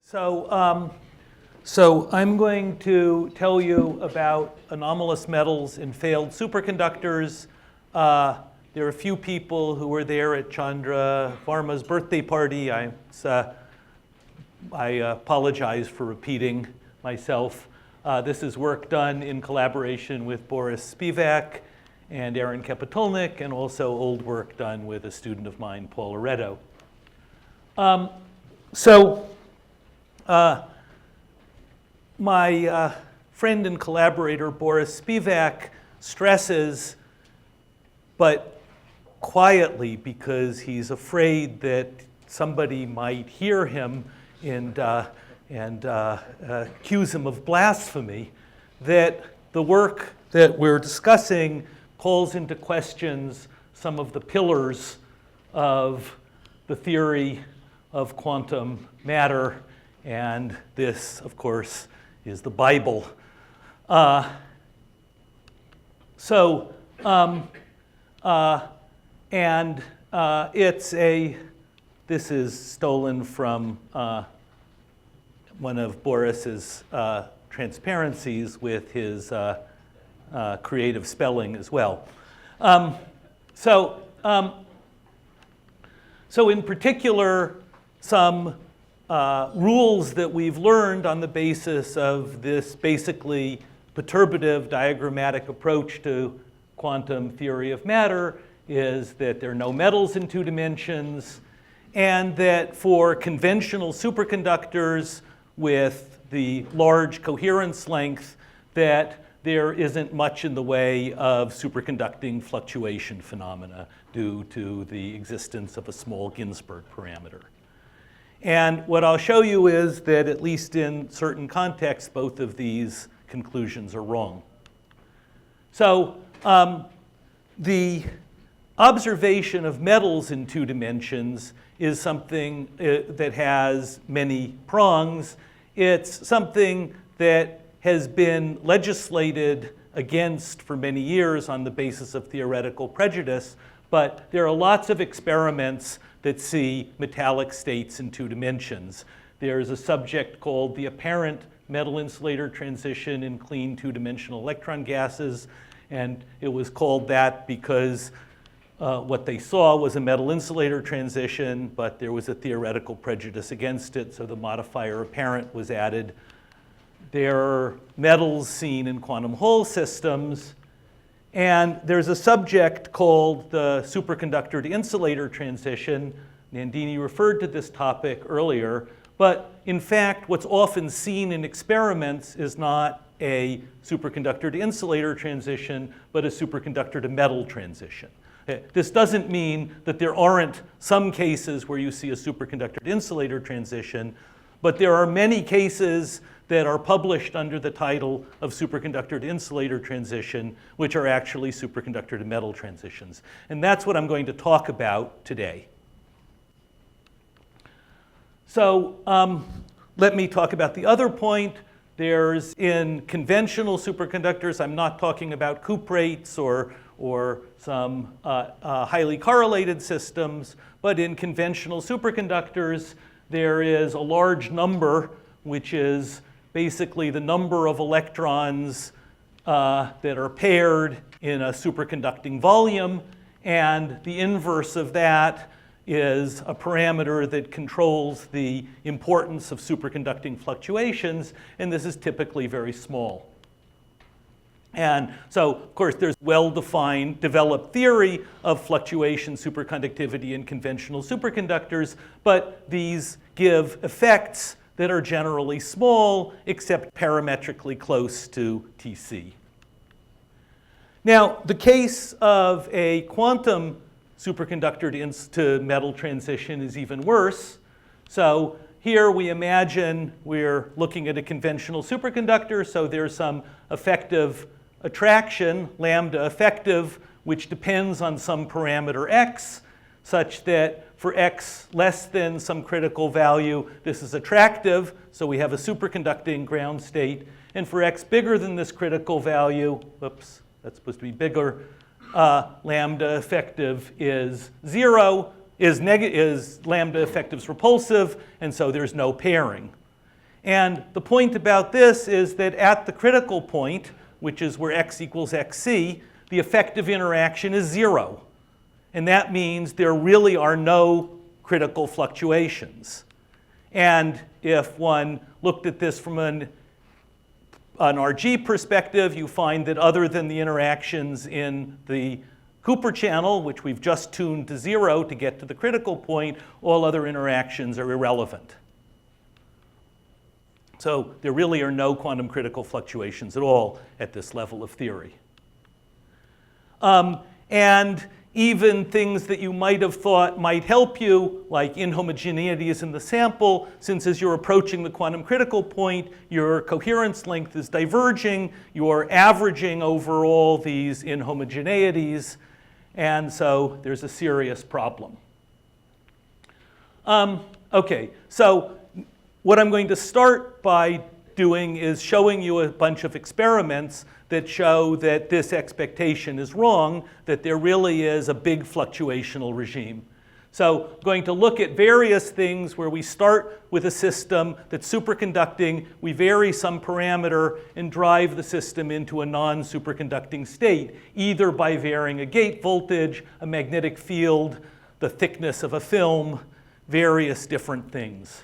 So I'm going to tell you about anomalous metals in failed superconductors. There are a few people who were there at Chandra Varma's birthday party. I apologize for repeating myself. This is work done in collaboration with Boris Spivak and Aaron Kapitolnik, and also old work done with a student of mine, Paul Loretto. My friend and collaborator, Boris Spivak, stresses, but quietly because he's afraid that somebody might hear him and accuse him of blasphemy, that the work that we're discussing calls into questions some of the pillars of the theory of quantum matter, and this, of course, is the Bible. This is stolen from one of Boris's transparencies with his creative spelling as well. So in particular, some rules that we've learned on the basis of this basically perturbative diagrammatic approach to quantum theory of matter is that there are no metals in 2 dimensions, and that for conventional superconductors with the large coherence length, that there isn't much in the way of superconducting fluctuation phenomena due to the existence of a small Ginzburg parameter. And what I'll show you is that at least in certain contexts, both of these conclusions are wrong. So the observation of metals in 2 dimensions is something that has many prongs. It's something that has been legislated against for many years on the basis of theoretical prejudice, but there are lots of experiments that see metallic states in 2 dimensions. There's a subject called the apparent metal-insulator transition in clean 2-dimensional electron gases, and it was called that because what they saw was a metal-insulator transition, but there was a theoretical prejudice against it, so the modifier apparent was added. There are metals seen in quantum Hall systems, and there's a subject called the superconductor to insulator transition. Nandini referred to this topic earlier, but in fact, what's often seen in experiments is not a superconductor to insulator transition, but a superconductor to metal transition. This doesn't mean that there aren't some cases where you see a superconductor to insulator transition, but there are many cases that are published under the title of superconductor to insulator transition, which are actually superconductor to metal transitions. And that's what I'm going to talk about today. So let me talk about the other point. There's, in conventional superconductors, I'm not talking about cuprates or some highly correlated systems, but in conventional superconductors, there is a large number, which is basically the number of electrons that are paired in a superconducting volume, and the inverse of that is a parameter that controls the importance of superconducting fluctuations, and this is typically very small. And so, of course, there's well-defined, developed theory of fluctuation superconductivity in conventional superconductors, but these give effects that are generally small, except parametrically close to Tc. Now, the case of a quantum superconductor to metal transition is even worse. So here we imagine we're looking at a conventional superconductor, so there's some effective attraction, lambda effective, which depends on some parameter x, such that for x less than some critical value, this is attractive, so we have a superconducting ground state. And for x bigger than this critical value, whoops, that's supposed to be bigger, lambda effective is 0, is lambda effective's repulsive, and so there's no pairing. And the point about this is that at the critical point, which is where x equals xc, the effective interaction is 0. And that means there really are no critical fluctuations. And if one looked at this from an RG perspective, you find that other than the interactions in the Cooper channel, which we've just tuned to 0 to get to the critical point, all other interactions are irrelevant. So there really are no quantum critical fluctuations at all at this level of theory. And even things that you might have thought might help you, like inhomogeneities in the sample, since as you're approaching the quantum critical point, your coherence length is diverging, you're averaging over all these inhomogeneities, and so there's a serious problem. Okay, so what I'm going to start by doing is showing you a bunch of experiments that show that this expectation is wrong, that there really is a big fluctuational regime. So I'm going to look at various things where we start with a system that's superconducting, we vary some parameter and drive the system into a non-superconducting state, either by varying a gate voltage, a magnetic field, the thickness of a film, various different things.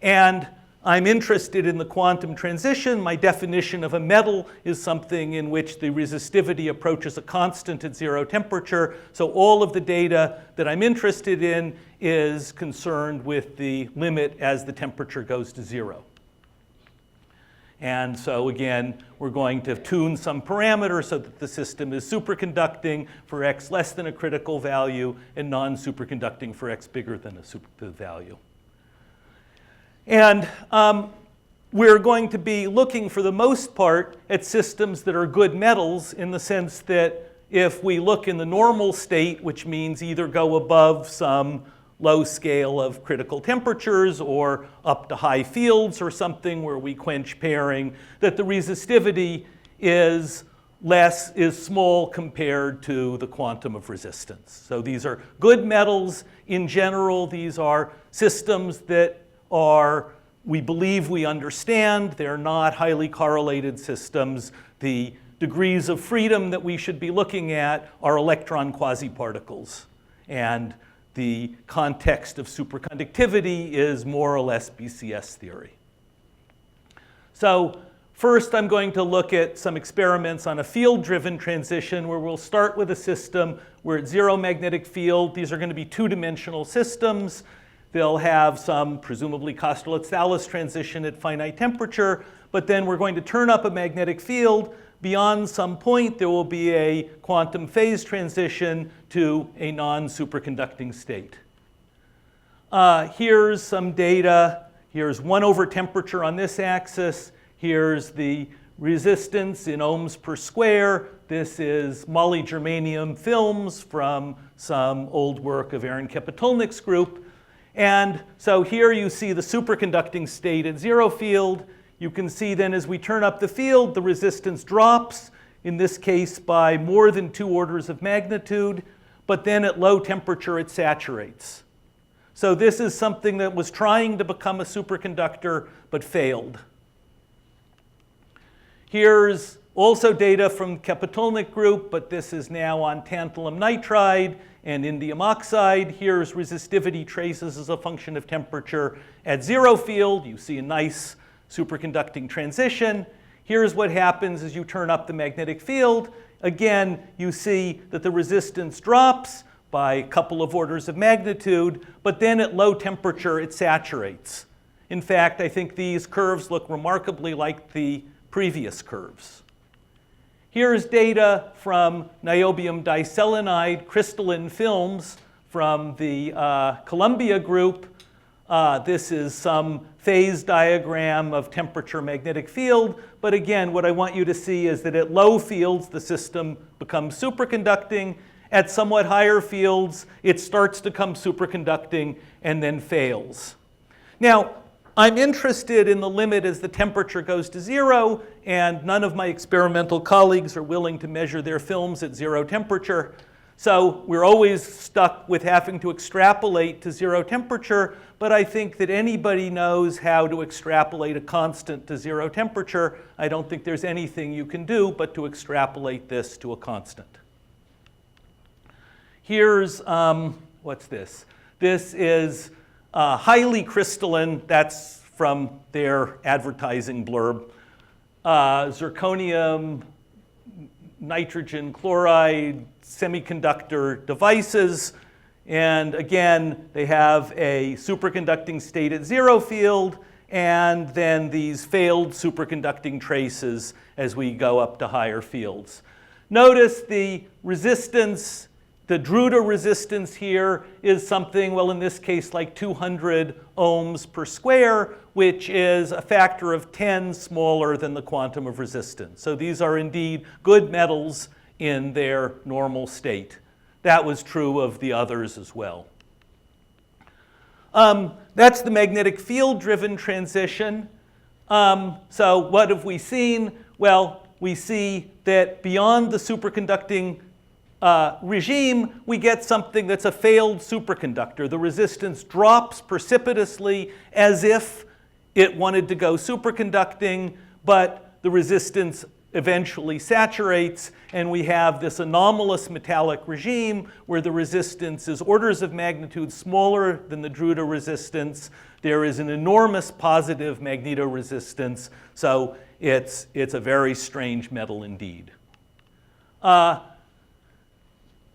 And I'm interested in the quantum transition. My definition of a metal is something in which the resistivity approaches a constant at 0 temperature. So all of the data that I'm interested in is concerned with the limit as the temperature goes to 0. And so again, we're going to tune some parameter so that the system is superconducting for x less than a critical value and non-superconducting for x bigger than the value. And we're going to be looking, for the most part, at systems that are good metals in the sense that if we look in the normal state, which means either go above some low scale of critical temperatures or up to high fields or something where we quench pairing, that the resistivity is small compared to the quantum of resistance. So these are good metals. In general, these are systems that we believe we understand. They're not highly correlated systems. The degrees of freedom that we should be looking at are electron quasiparticles. And the context of superconductivity is more or less BCS theory. So first, I'm going to look at some experiments on a field-driven transition where we'll start with a system where at 0 magnetic field, these are going to be two-dimensional systems. They'll have some presumably Kosterlitz-Thales transition at finite temperature, but then we're going to turn up a magnetic field. Beyond some point, there will be a quantum phase transition to a non-superconducting state. Here's some data. Here's 1 over temperature on this axis. Here's the resistance in ohms per square. This is moly-germanium films from some old work of Aaron Kapitolnik's group. And so here you see the superconducting state at 0 field. You can see then as we turn up the field, the resistance drops, in this case by more than 2 orders of magnitude, but then at low temperature it saturates. So this is something that was trying to become a superconductor but failed. Here's also data from Kapitolnik group, but this is now on tantalum nitride and indium oxide. Here's resistivity traces as a function of temperature at 0 field. You see a nice superconducting transition. Here's what happens as you turn up the magnetic field. Again, you see that the resistance drops by a couple of orders of magnitude, but then at low temperature it saturates. In fact, I think these curves look remarkably like the previous curves. Here's data from niobium diselenide crystalline films from the Columbia group. This is some phase diagram of temperature magnetic field. But again, what I want you to see is that at low fields, the system becomes superconducting. At somewhat higher fields, it starts to become superconducting and then fails. Now, I'm interested in the limit as the temperature goes to 0, and none of my experimental colleagues are willing to measure their films at 0 temperature. So we're always stuck with having to extrapolate to 0 temperature, but I think that anybody knows how to extrapolate a constant to 0 temperature. I don't think there's anything you can do but to extrapolate this to a constant. Here's, what's this? This is highly crystalline. That's from their advertising blurb. Zirconium, nitrogen chloride, semiconductor devices. And again, they have a superconducting state at 0 field, and then these failed superconducting traces as we go up to higher fields. Notice the resistance, the Drude resistance here is something, well, in this case, like 200 ohms per square, which is a factor of 10 smaller than the quantum of resistance. So these are indeed good metals in their normal state. That was true of the others as well. That's the magnetic field-driven transition. So what have we seen? Well, we see that beyond the superconducting regime, we get something that's a failed superconductor. The resistance drops precipitously as if it wanted to go superconducting, but the resistance eventually saturates, and we have this anomalous metallic regime where the resistance is orders of magnitude smaller than the Drude resistance. There is an enormous positive magnetoresistance, so it's a very strange metal indeed.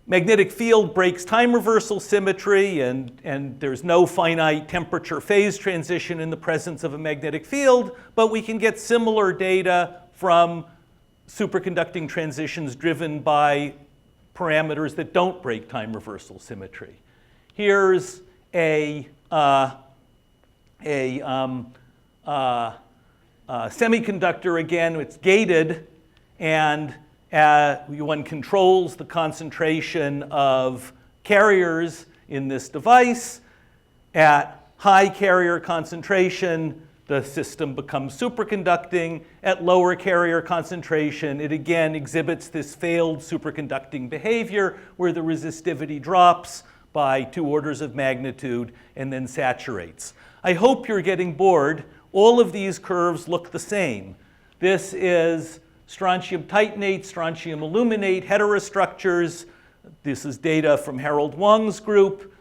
Magnetic field breaks time reversal symmetry, and there's no finite temperature phase transition in the presence of a magnetic field, but we can get similar data from superconducting transitions driven by parameters that don't break time reversal symmetry. Here's a semiconductor again. It's gated, and one controls the concentration of carriers in this device. At high carrier concentration, the system becomes superconducting. At lower carrier concentration, it again exhibits this failed superconducting behavior where the resistivity drops by 2 orders of magnitude and then saturates. I hope you're getting bored. All of these curves look the same. This is strontium titanate, strontium aluminate heterostructures. This is data from Harold Wang's group.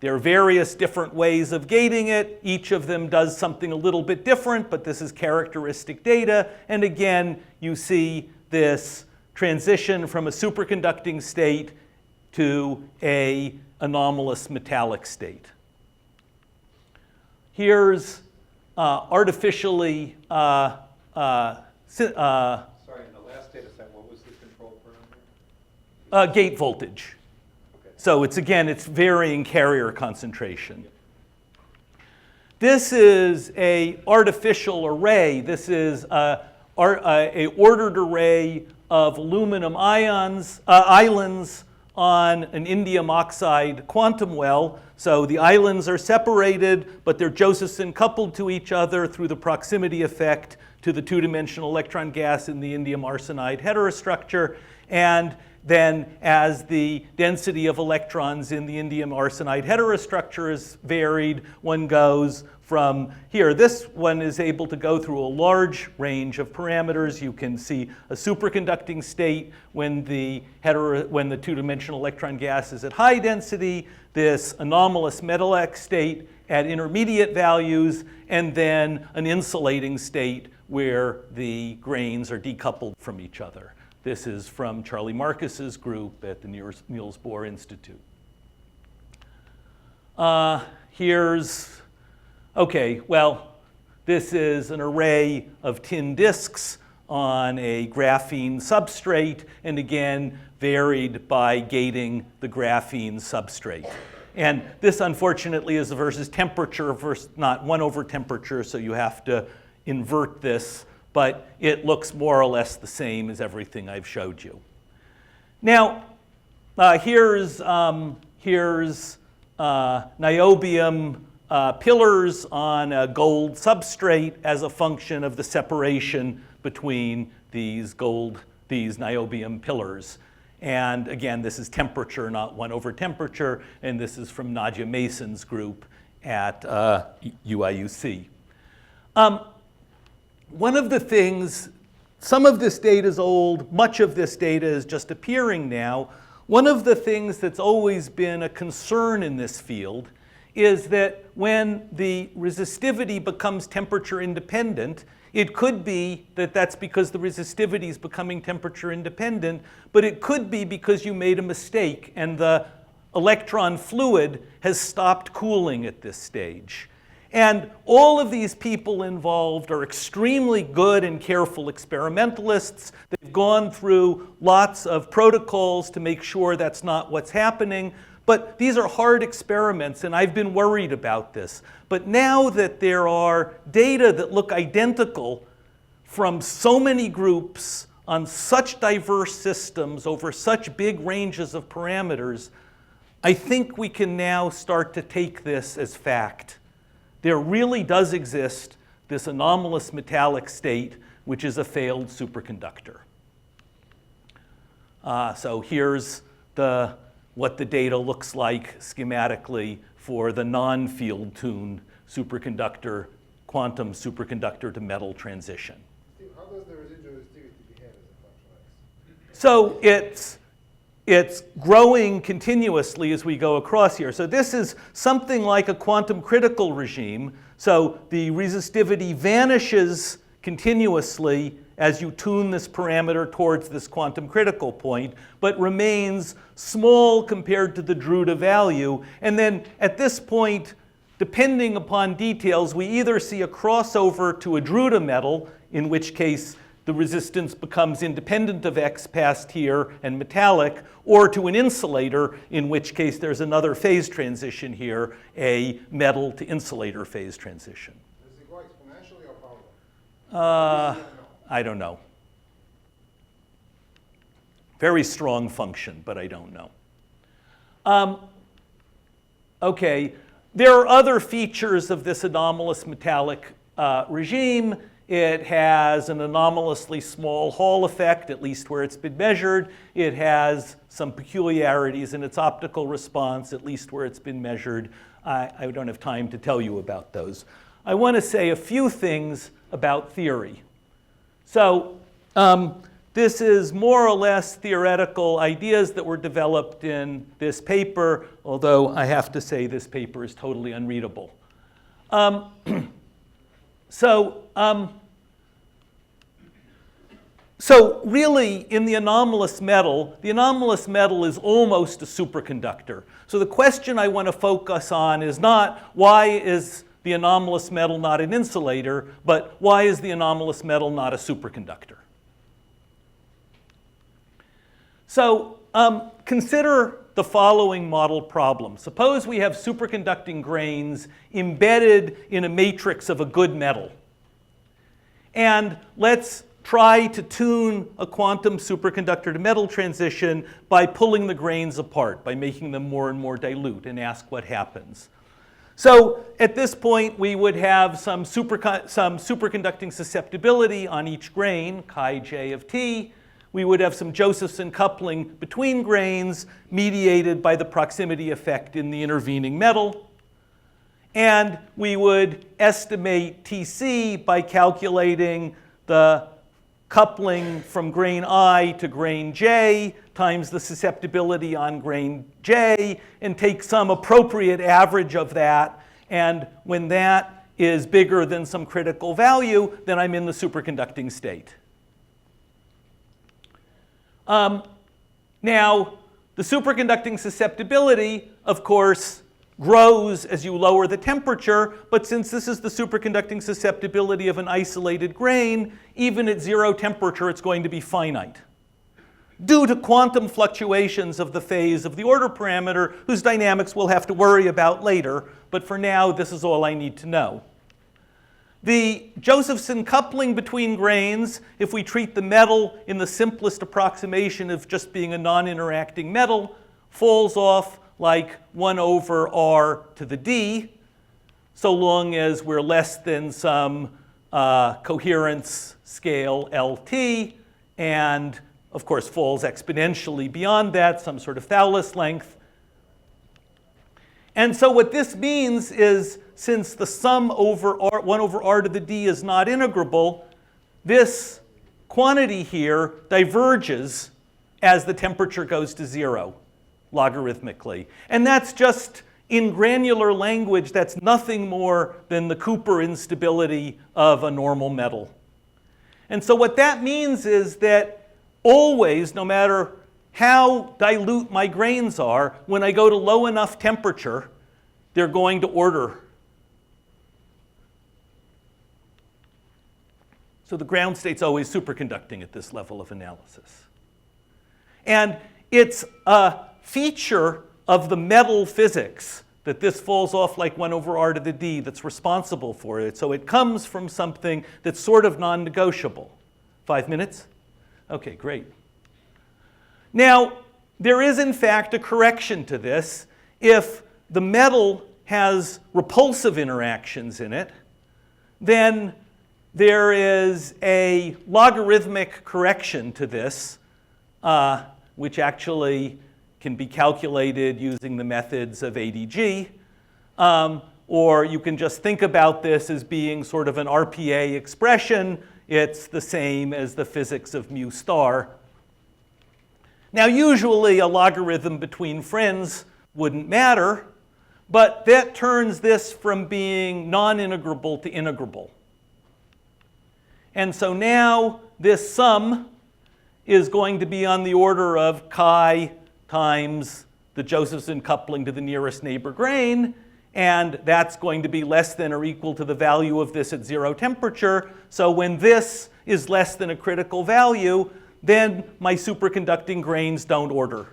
There are various different ways of gating it. Each of them does something a little bit different, but this is characteristic data. And again, you see this transition from a superconducting state to an anomalous metallic state. Here's artificially Sorry, in the last data set, what was the control parameter? Gate voltage. Okay. So it's varying carrier concentration. This is an artificial array. This is a ordered array of aluminum islands on an indium oxide quantum well. So the islands are separated, but they're Josephson coupled to each other through the proximity effect to the 2-dimensional electron gas in the indium arsenide heterostructure. And then as the density of electrons in the indium arsenide heterostructure is varied, one goes from here. This one is able to go through a large range of parameters. You can see a superconducting state when the 2-dimensional electron gas is at high density, this anomalous metallic state at intermediate values, and then an insulating state where the grains are decoupled from each other. This is from Charlie Marcus's group at the Niels Bohr Institute. This is an array of tin disks on a graphene substrate, and again, varied by gating the graphene substrate. And this, unfortunately, is versus temperature, versus not 1 over temperature, so you have to invert this, but it looks more or less the same as everything I've showed you. Now, here's niobium pillars on a gold substrate as a function of the separation between these gold these niobium pillars. And again, this is temperature, not 1 over temperature, and this is from Nadia Mason's group at UIUC. One of the things, some of this data is old, much of this data is just appearing now. One of the things that's always been a concern in this field is that when the resistivity becomes temperature independent, it could be that that's because the resistivity is becoming temperature independent, but it could be because you made a mistake and the electron fluid has stopped cooling at this stage. And all of these people involved are extremely good and careful experimentalists. They've gone through lots of protocols to make sure that's not what's happening. But these are hard experiments, and I've been worried about this. But now that there are data that look identical from so many groups on such diverse systems over such big ranges of parameters, I think we can now start to take this as fact. There really does exist this anomalous metallic state, which is a failed superconductor. So here's what the data looks like schematically for the non-field tuned superconductor, quantum superconductor to metal transition. Steve, how does the residual resistivity behave as a function of X? So it's growing continuously as we go across here. So this is something like a quantum critical regime. So the resistivity vanishes continuously as you tune this parameter towards this quantum critical point, but remains small compared to the Drude value. And then at this point, depending upon details, we either see a crossover to a Drude metal, in which case the resistance becomes independent of X past here and metallic, or to an insulator, in which case there's another phase transition here, a metal to insulator phase transition. Does it go exponentially or parallel? I don't know. Very strong function, but I don't know. Okay, there are other features of this anomalous metallic regime. It has an anomalously small Hall effect, at least where it's been measured. It has some peculiarities in its optical response, at least where it's been measured. I don't have time to tell you about those. I want to say a few things about theory. So this is more or less theoretical ideas that were developed in this paper, although I have to say this paper is totally unreadable. So really, in the anomalous metal is almost a superconductor. So the question I want to focus on is not why is the anomalous metal not an insulator, but why is the anomalous metal not a superconductor? So consider the following model problem. Suppose we have superconducting grains embedded in a matrix of a good metal. And let's try to tune a quantum superconductor to metal transition by pulling the grains apart, by making them more and more dilute, and ask what happens. So at this point, we would have some superconducting susceptibility on each grain, chi j of t. We would have some Josephson coupling between grains mediated by the proximity effect in the intervening metal. And we would estimate Tc by calculating the coupling from grain I to grain J times the susceptibility on grain J, and take some appropriate average of that. And when that is bigger than some critical value, then I'm in the superconducting state. Now, the superconducting susceptibility, of course, grows as you lower the temperature, but since this is the superconducting susceptibility of an isolated grain, even at 0 temperature, it's going to be finite, due to quantum fluctuations of the phase of the order parameter, whose dynamics we'll have to worry about later, but for now, this is all I need to know. The Josephson coupling between grains, if we treat the metal in the simplest approximation of just being a non-interacting metal, falls off like 1 over r to the d, so long as we're less than some coherence scale LT, and of course, falls exponentially beyond that, some sort of Thouless length. And so what this means is, since the sum over r, 1 over r to the d is not integrable, this quantity here diverges as the temperature goes to 0 logarithmically. And that's just, in granular language, that's nothing more than the Cooper instability of a normal metal. And so what that means is that always, no matter how dilute my grains are, when I go to low enough temperature, they're going to order. So the ground state's always superconducting at this level of analysis. And it's a feature of the metal physics that this falls off like 1 over r to the d that's responsible for it. So it comes from something that's sort of non-negotiable. 5 minutes? Okay, great. Now, there is in fact a correction to this. If the metal has repulsive interactions in it, then there is a logarithmic correction to this, which actually can be calculated using the methods of ADG. Or you can just think about this as being sort of an RPA expression. It's the same as the physics of mu star. Now, usually a logarithm between friends wouldn't matter, but that turns this from being non-integrable to integrable. And so now this sum is going to be on the order of chi times the Josephson coupling to the nearest neighbor grain, and that's going to be less than or equal to the value of this at 0 temperature. So when this is less than a critical value, then my superconducting grains don't order.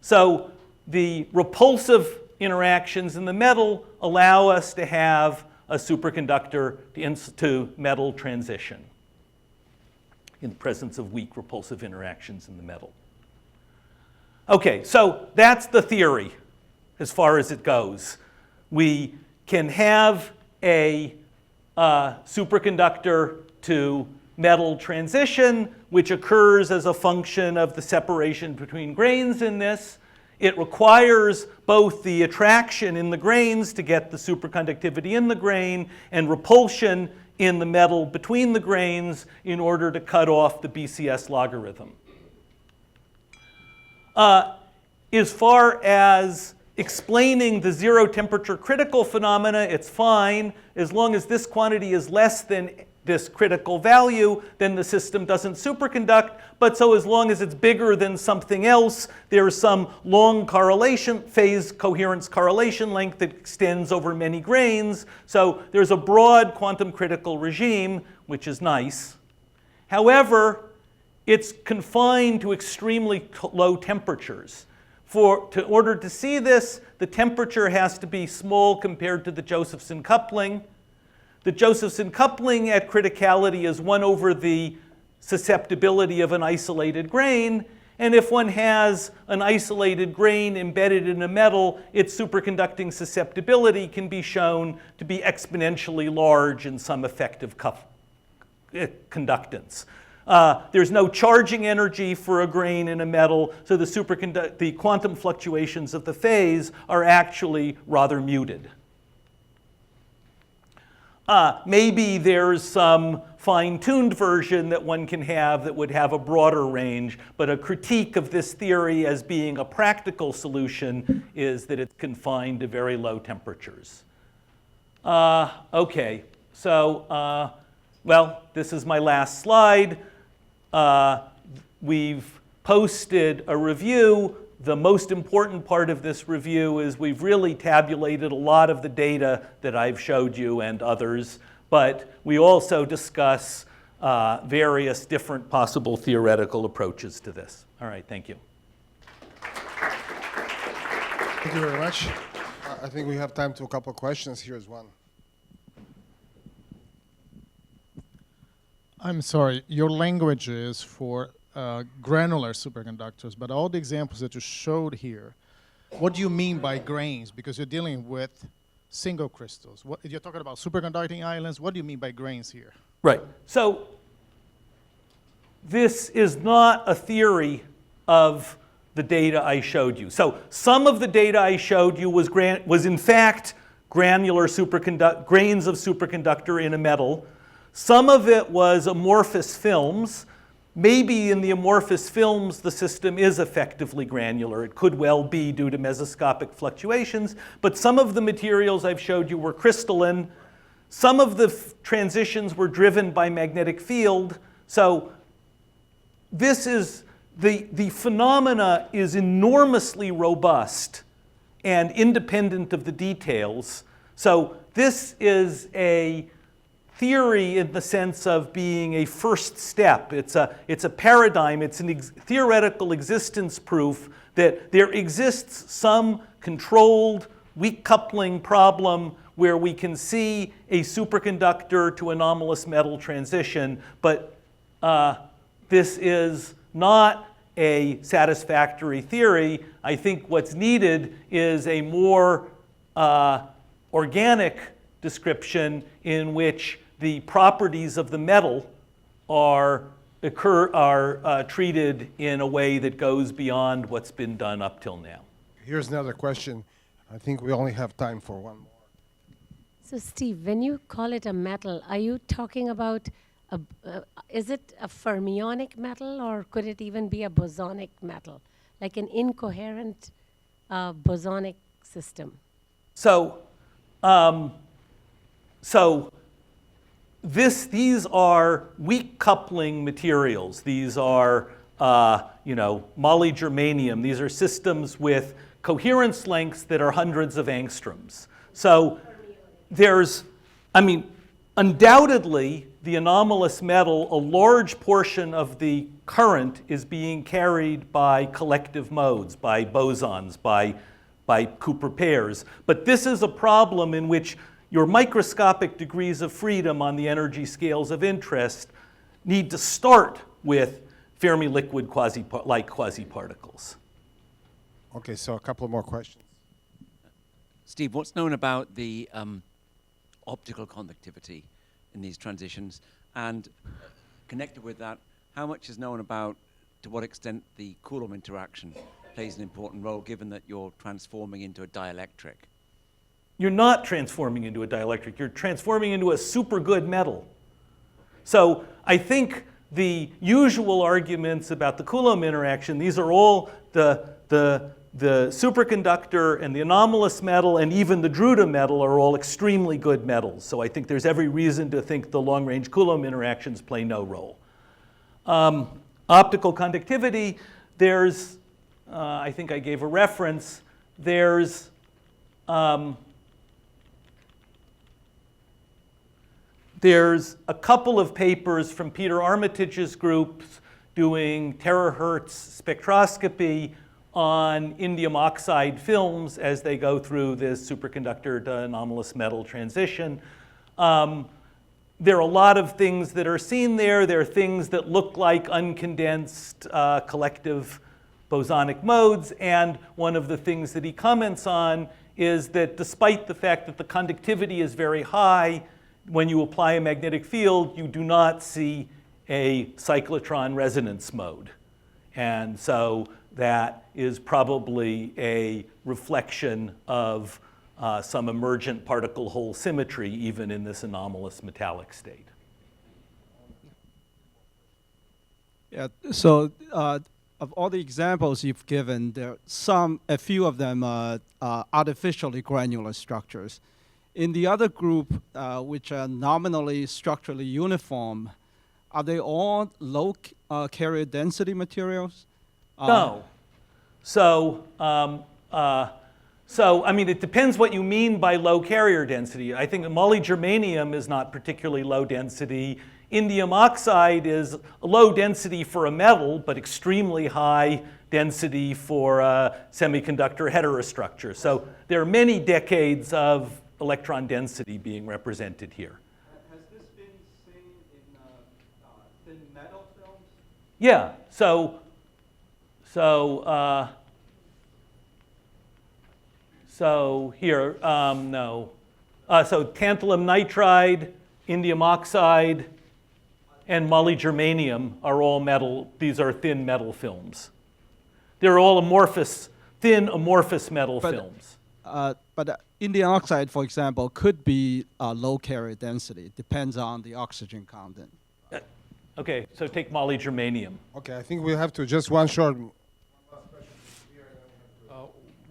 So the repulsive interactions in the metal allow us to have a superconductor to metal transition in the presence of weak repulsive interactions in the metal. Okay, so that's the theory as far as it goes. We can have a superconductor to metal transition, which occurs as a function of the separation between grains in this. It requires both the attraction in the grains to get the superconductivity in the grain and repulsion in the metal between the grains in order to cut off the BCS logarithm. As far as explaining the 0 temperature critical phenomena, it's fine. As long as this quantity is less than this critical value, then the system doesn't superconduct. But so as long as it's bigger than something else, there's some long correlation, phase coherence correlation length that extends over many grains. So there's a broad quantum critical regime, which is nice. However, it's confined to extremely low temperatures. In order to see this, the temperature has to be small compared to the Josephson coupling. The Josephson coupling at criticality is 1 over the susceptibility of an isolated grain. And if one has an isolated grain embedded in a metal, its superconducting susceptibility can be shown to be exponentially large in some effective conductance. There's no charging energy for a grain in a metal, so the quantum fluctuations of the phase are actually rather muted. Maybe there's some fine-tuned version that one can have that would have a broader range, but a critique of this theory as being a practical solution is that it's confined to very low temperatures. Okay, so, well, this is my last slide. We've posted a review. The most important part of this review is we've really tabulated a lot of the data that I've showed you and others, but we also discuss various different possible theoretical approaches to this. All right, thank you. Thank you very much. I think we have time to a couple of questions. Here's one. I'm sorry, your language is for granular superconductors, but all the examples that you showed here, what do you mean by grains? Because you're dealing with single crystals. You're talking about superconducting islands. What do you mean by grains here? Right. So this is not a theory of the data I showed you. So some of the data I showed you was in fact granular grains of superconductor in a metal. Some of it was amorphous films. Maybe in the amorphous films the system is effectively granular. It could well be due to mesoscopic fluctuations, but some of the materials I've showed you were crystalline. Some of the transitions were driven by magnetic field. So this is, the phenomena is enormously robust and independent of the details. So this is a theory in the sense of being a first step. It's a paradigm. It's an theoretical existence proof that there exists some controlled weak coupling problem where we can see a superconductor to anomalous metal transition, but this is not a satisfactory theory. I think what's needed is a more organic description in which the properties of the metal are treated in a way that goes beyond what's been done up till now. Here's another question. I think we only have time for one more. So Steve, when you call it a metal, are you talking about, is it a fermionic metal or could it even be a bosonic metal, like an incoherent bosonic system? So, these are weak coupling materials. These are, molygermanium. These are systems with coherence lengths that are hundreds of angstroms. So undoubtedly, the anomalous metal, a large portion of the current is being carried by collective modes, by bosons, by Cooper pairs. But this is a problem in which your microscopic degrees of freedom on the energy scales of interest need to start with Fermi-liquid like quasi-particles. Okay, so a couple more questions. Steve, what's known about the optical conductivity in these transitions? And connected with that, how much is known about to what extent the Coulomb interaction plays an important role, given that you're transforming into a dielectric? You're not transforming into a dielectric. You're transforming into a super good metal. So I think the usual arguments about the Coulomb interaction, these are all the superconductor and the anomalous metal and even the Drude metal are all extremely good metals. So I think there's every reason to think the long-range Coulomb interactions play no role. Optical conductivity, there's, I think I gave a reference, there's a couple of papers from Peter Armitage's groups doing terahertz spectroscopy on indium oxide films as they go through this superconductor to anomalous metal transition. There are a lot of things that are seen there. There are things that look like uncondensed collective bosonic modes, and one of the things that he comments on is that despite the fact that the conductivity is very high, when you apply a magnetic field, you do not see a cyclotron resonance mode. And so that is probably a reflection of some emergent particle hole symmetry, even in this anomalous metallic state. Yeah, so of all the examples you've given, there are a few of them are artificially granular structures. In the other group, which are nominally structurally uniform, are they all low carrier density materials? No. So, I mean, it depends what you mean by low carrier density. I think molygermanium is not particularly low density. Indium oxide is low density for a metal, but extremely high density for a semiconductor heterostructure. So there are many decades of electron density being represented here. Has this been seen in thin metal films? Yeah, so here, no. So tantalum nitride, indium oxide, and molygermanium are all metal. These are thin metal films. They're all amorphous, thin amorphous metal films. But indium oxide, for example, could be low carrier density. It depends on the oxygen content. Okay, so take molygermanium. Okay, I think we have to just one short.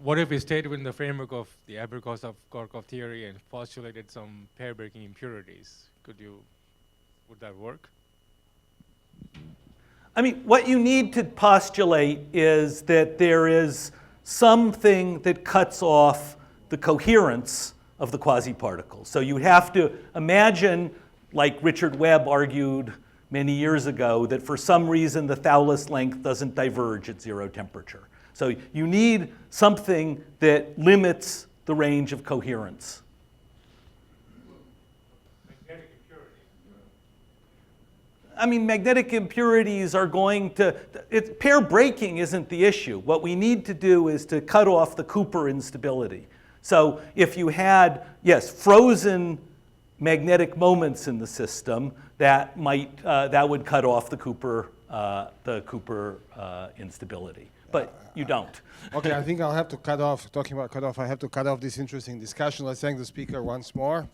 What if we stayed within the framework of the Aberkosov-Gorkov theory and postulated some pair-breaking impurities? Would that work? I mean, what you need to postulate is that there is something that cuts off the coherence of the quasi-particles. So you have to imagine, like Richard Webb argued many years ago, that for some reason the Thouless length doesn't diverge at 0 temperature. So you need something that limits the range of coherence. Magnetic impurity. I mean, magnetic impurities are going to, pair breaking isn't the issue. What we need to do is to cut off the Cooper instability. So if you had, yes, frozen magnetic moments in the system, that would cut off the Cooper instability. But you don't. Okay, I think I'll have to cut off, talking about cut off, I have to cut off this interesting discussion. Let's thank the speaker once more.